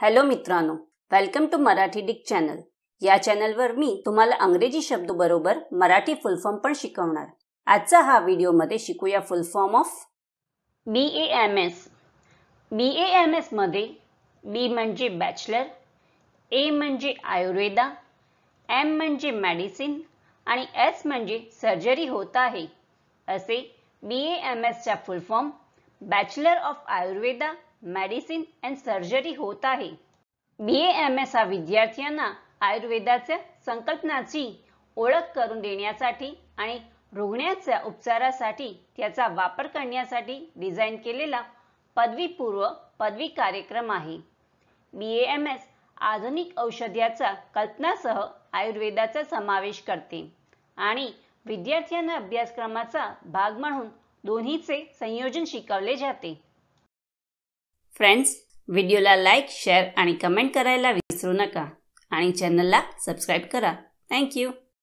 Hello मित्रांनो, welcome to Marathi डिक channel. या चॅनलवर मी तुम्हाला अंग्रेजी शब्द बरोबर मराठी फुल फॉर्म पण शिकवणार। आजचा हा व्हिडिओ मध्ये शिकूया फुल फॉर्म ऑफ BAMS। BAMS मध्ये B म्हणजे बॅचलर, A म्हणजे आयुर्वेदा, M म्हणजे मेडिसिन आणि S म्हणजे सर्जरी होत आहे। असे BAMS चा फुल form bachelor of Ayurveda, medicine and surgery होत आहे। BAMS हा विद्यार्थ्यांना आयुर्वेदाच्या संकल्पनांची ओळख करून देण्यासाठी आणि रुग्णाच्या उपचारासाठी त्याचा वापर करण्यासाठी डिझाइन केलेला पदवीपूर्व पदवी कार्यक्रम आहे। BAMS आधुनिक औषधाच्या कल्पनासह आयुर्वेदाचा समावेश करते आणि विद्यार्थ्यांना अभ्यासक्रमाचा भाग म्हणून दोन्हीचे संयोजन शिकवले जाते। फ्रेंड्स, व्हिडिओला लाईक, शेअर आणि कमेंट करायला विसरू नका आणि चॅनलला सबस्क्राइब करा। Thank you.